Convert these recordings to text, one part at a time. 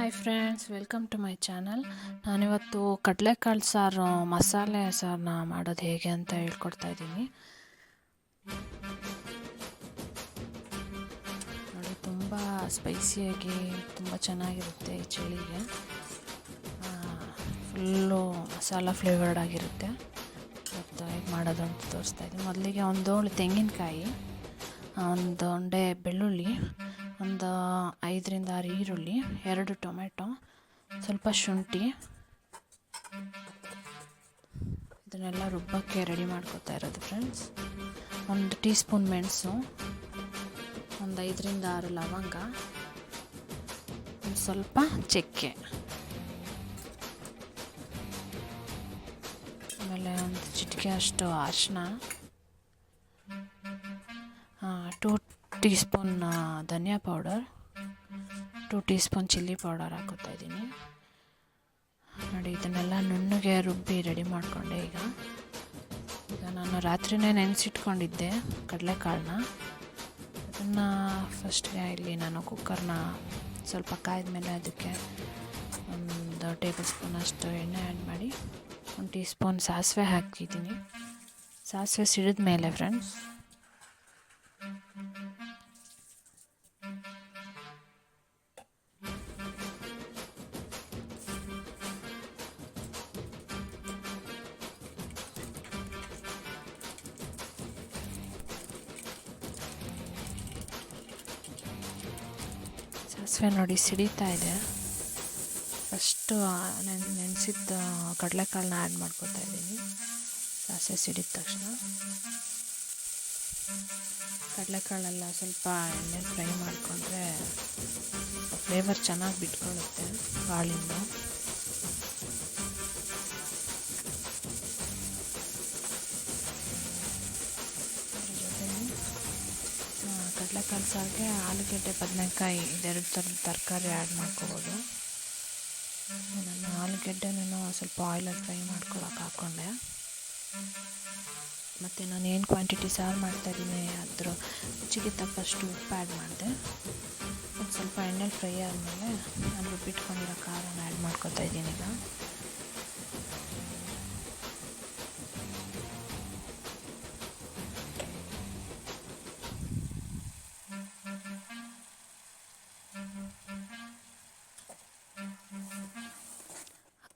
Hi friends, welcome to my channel. ನಾನಿವತ್ತು ಕಡಲೆಕಾಳು ಸಾರು ಮಸಾಲೆ ಸಾರನ್ನ ಮಾಡೋದು ಹೇಗೆ ಅಂತ ಹೇಳ್ಕೊಡ್ತಾ ಇದ್ದೀನಿ. ನೋಡಿ, ತುಂಬ ಸ್ಪೈಸಿಯಾಗಿ ತುಂಬ ಚೆನ್ನಾಗಿರುತ್ತೆ. ಈ ಚಳಿಗೆ ಫುಲ್ಲು ಮಸಾಲ ಫ್ಲೇವರ್ಡ್ ಆಗಿರುತ್ತೆ. ಮತ್ತು ಹೇಗೆ ಮಾಡೋದು ಅಂತ ತೋರಿಸ್ತಾ ಇದ್ದೀನಿ. ಮೊದಲಿಗೆ ಒಂದು ತೆಂಗಿನಕಾಯಿ, ಒಂದು ಒಂಡೆ ಬೆಳ್ಳುಳ್ಳಿ, ಒಂದು 5ರಿಂದ 6 ಈರುಳ್ಳಿ, 2 ಟೊಮೆಟೊ, ಸ್ವಲ್ಪ ಶುಂಠಿ, ಇದನ್ನೆಲ್ಲ ರುಬ್ಬಕ್ಕೆ ರೆಡಿ ಮಾಡ್ಕೊತಾ ಇರೋದು ಫ್ರೆಂಡ್ಸ್. 1 ಟೀ ಸ್ಪೂನ್ ಮೆಣಸು, ಒಂದು 5ರಿಂದ 6 ಲವಂಗ, ಒಂದು ಸ್ವಲ್ಪ ಚಕ್ಕೆ, ಆಮೇಲೆ ಒಂದು ಚಿಟಿಕೆ ಅಷ್ಟು ಅರಿಶಿನ, 2 ಟೀ ಸ್ಪೂನ್ ಧನಿಯಾ powder, 2 teaspoon chilli powder ಹಾಕೋತಾ ಇದ್ದೀನಿ. ನೋಡಿ, ಇದನ್ನೆಲ್ಲ ನುಣ್ಣಗೆ ರುಬ್ಬಿ ರೆಡಿ ಮಾಡಿಕೊಂಡೆ. ಈಗ ನಾನು ರಾತ್ರಿನೇ ನೆನೆಸಿಟ್ಕೊಂಡಿದ್ದೆ ಕಡಲೆಕಾಳನ್ನ. ಅದನ್ನು ಫಸ್ಟ್ಗೆ ಇಲ್ಲಿ ನಾನು ಕುಕ್ಕರ್ನ ಸ್ವಲ್ಪ ಕಾಯ್ದ ಮೇಲೆ ಅದಕ್ಕೆ 1 ಟೇಬಲ್ ಸ್ಪೂನ್ ಅಷ್ಟು ಎಣ್ಣೆ ಆ್ಯಡ್ ಮಾಡಿ 1 ಟೀ ಸ್ಪೂನ್ ಸಾಸಿವೆ ಹಾಕಿದ್ದೀನಿ. ಸಾಸಿವೆ ಸಿಡಿದ ಮೇಲೆ ಫ್ರೆಂಡ್ಸ್ ಸಾಸಿವೆ ನೋಡಿ ಸಿಡಿತಾ ಇದೆ. ಫಸ್ಟು ನೆನೆಸಿದ್ದ ಕಡಲೆಕಾಳನ್ನ ಆ್ಯಡ್ ಮಾಡ್ಕೊತಾ ಇದ್ದೀನಿ. ಸಾಸಿವೆ ಸಿಡಿದ ತಕ್ಷಣ ಕಡಲೆಕಾಳೆಲ್ಲ ಸ್ವಲ್ಪ ಎಣ್ಣೆ ಫ್ರೈ ಮಾಡಿಕೊಂಡ್ರೆ ಫ್ಲೇವರ್ ಚೆನ್ನಾಗಿ ಬಿಟ್ಕೊಳ್ಳುತ್ತೆ ಕಾಳಿಂದ. ಕಡಲೆಕಾಳು ಸಾರಿಗೆ ಆಲೂಗೆಡ್ಡೆ, ಬದನೆಕಾಯಿ ಇದೆರಡು ಥರದ ತರಕಾರಿ ಆ್ಯಡ್ ಮಾಡ್ಕೋಬೋದು. ನಾನು ಆಲೂಗೆಡ್ಡೆನೂ ಸ್ವಲ್ಪ ಆಯಿಲಲ್ಲಿ ಫ್ರೈ ಮಾಡ್ಕೊಳಕ್ಕೆ ಹಾಕ್ಕೊಂಡೆ. ಮತ್ತು ನಾನು ಏನು ಕ್ವಾಂಟಿಟಿ ಸಾರು ಮಾಡ್ತಾಯಿದ್ದೀನಿ ಅದ್ರ ರುಚಿಗೆ ತಕ್ಕಷ್ಟು ಉಪ್ಪು ಆ್ಯಡ್ ಮಾಡಿದೆ. ಒಂದು ಸ್ವಲ್ಪ ಎಣ್ಣೆಲಿ ಫ್ರೈ ಆದಮೇಲೆ ನಾನು ರುಬ್ಬಿಟ್ಕೊಂಡಿರೋ ಖಾರನ ಆ್ಯಡ್ ಮಾಡ್ಕೊತಾ ಇದ್ದೀನಿ. ಈಗ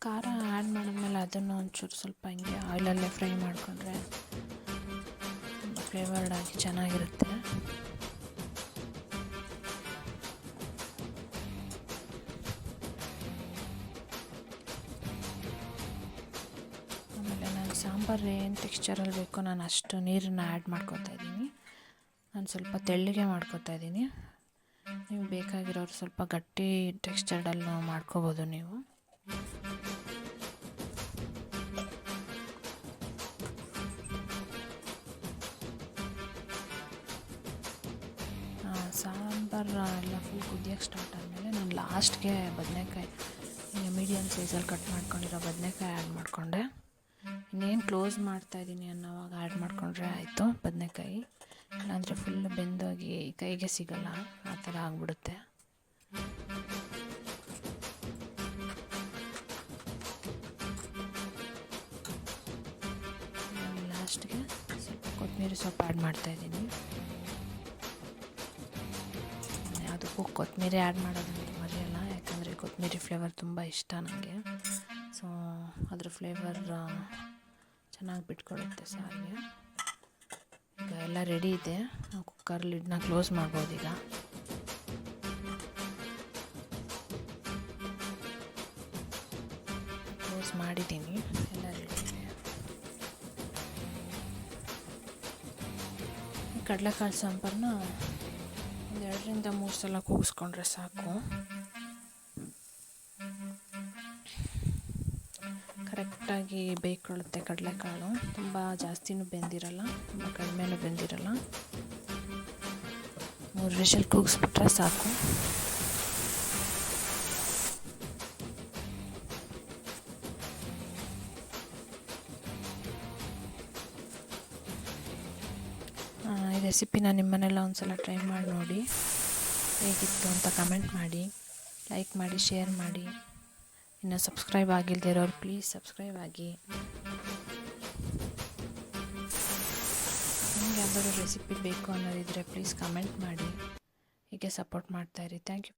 ಖಾರ ಆ್ಯಡ್ ಮಾಡಿದ್ಮೇಲೆ ಅದನ್ನು ಒಂಚೂರು ಸ್ವಲ್ಪ ಹಿಂಗೆ ಆಯಿಲಲ್ಲೇ ಫ್ರೈ ಮಾಡಿಕೊಂಡ್ರೆ ತುಂಬ ಫ್ಲೇವರ್ಡ್ ಆಗಿ ಚೆನ್ನಾಗಿರುತ್ತೆ. ಆಮೇಲೆ ನಾನು ಸಾಂಬಾರು ಏನು ಟೆಕ್ಸ್ಚರಲ್ಲಿ ಬೇಕೋ ನಾನು ಅಷ್ಟು ನೀರನ್ನು ಆ್ಯಡ್ ಮಾಡ್ಕೊತಾ ಇದ್ದೀನಿ. ನಾನು ಸ್ವಲ್ಪ ತೆಳ್ಳಗೆ ಮಾಡ್ಕೊತಾ ಇದ್ದೀನಿ. ನೀವು ಬೇಕಾಗಿರೋರು ಸ್ವಲ್ಪ ಗಟ್ಟಿ ಟೆಕ್ಸ್ಚರ್ಡಲ್ಲಿ ಮಾಡ್ಕೋಬೋದು ನೀವು. ಸಾಂಬಾರು ಎಲ್ಲ ಫುಲ್ ಕುದಿಯೋಕ್ಕೆ ಸ್ಟಾರ್ಟ್ ಆದಮೇಲೆ ನಾನು ಲಾಸ್ಟ್ಗೆ ಬದನೆಕಾಯಿ ಮೀಡಿಯಮ್ ಸೈಜಲ್ಲಿ ಕಟ್ ಮಾಡ್ಕೊಂಡಿರೋ ಬದನೆಕಾಯಿ ಆ್ಯಡ್ ಮಾಡಿಕೊಂಡೆ. ಇನ್ನೇನು ಕ್ಲೋಸ್ ಮಾಡ್ತಾಯಿದ್ದೀನಿ ಅನ್ನೋವಾಗ ಆ್ಯಡ್ ಮಾಡಿಕೊಂಡ್ರೆ ಆಯಿತು ಬದನೆಕಾಯಿ. ಇಲ್ಲಾಂದರೆ ಫುಲ್ ಬೆಂದೋಗಿ ಕೈಗೆ ಸಿಗಲ್ಲ, ಆ ಥರ ಆಗಿಬಿಡುತ್ತೆ. ಲಾಸ್ಟ್ಗೆ ಸ್ವಲ್ಪ ಕೊತ್ತಂಬರಿ ಸೊಪ್ಪು ಆ್ಯಡ್ ಮಾಡ್ತಾಯಿದ್ದೀನಿ. ಅದಕ್ಕೂ ಕೊತ್ತಂಬರಿ ಆ್ಯಡ್ ಮಾಡೋದಂತ ಮರೆಯಲ್ಲ, ಯಾಕಂದರೆ ಕೊತ್ತಂಬರಿ ಫ್ಲೇವರ್ ತುಂಬ ಇಷ್ಟ ನನಗೆ. ಸೊ ಅದ್ರ ಫ್ಲೇವರ್ ಚೆನ್ನಾಗಿ ಬಿಟ್ಕೊಡುತ್ತೆ ಸಾರಿಗೆ. ಈಗ ಎಲ್ಲ ರೆಡಿ ಇದೆ. ನಾವು ಕುಕ್ಕರ್ ಲಿಡ್ನ ಕ್ಲೋಸ್ ಮಾಡ್ಬೋದು. ಈಗ ಕ್ಲೋಸ್ ಮಾಡಿದ್ದೀನಿ, ಎಲ್ಲ ರೆಡಿ ಇದೆ. ಕಡಲೆಕಾಳು ಸಾಂಬಾರನ್ನ 2ರಿಂದ 3 ಸಲ ಕೂಗಿಸ್ಕೊಂಡ್ರೆ ಸಾಕು. ಕರೆಕ್ಟಾಗಿ ಬೇಯ್ಕೊಳ್ಳುತ್ತೆ ಕಡಲೆಕಾಳು. ತುಂಬ ಜಾಸ್ತಿನೂ ಬೆಂದಿರಲ್ಲ, ತುಂಬ ಕಡಿಮೆನೂ ಬೆಂದಿರಲ್ಲ. 3 ವಿಷಲ್ ಕೂಗಿಸ್ಬಿಟ್ರೆ ಸಾಕು. ಈ ರೆಸಿಪಿನ ನಿಮ್ಮನೆಲ್ಲ ಒಂದು ಸಲ ಟ್ರೈ ಮಾಡಿ ನೋಡಿ, ಹೇಗಿತ್ತು ಅಂತ ಕಮೆಂಟ್ ಮಾಡಿ. ಲೈಕ್ ಮಾಡಿ, ಶೇರ್ ಮಾಡಿ. ಇನ್ನು ಸಬ್ಸ್ಕ್ರೈಬ್ ಆಗಿಲ್ಲದೆ ಇರೋರು ಪ್ಲೀಸ್ ಸಬ್ಸ್ಕ್ರೈಬ್ ಆಗಿ. ನಿಮ್ಗೆ ಯಾವ್ದಾದ್ರು ರೆಸಿಪಿ ಬೇಕು ಅನ್ನೋದಿದ್ರೆ ಪ್ಲೀಸ್ ಕಮೆಂಟ್ ಮಾಡಿ. ಹೀಗೆ ಸಪೋರ್ಟ್ ಮಾಡ್ತಾಯಿರಿ. Thank you.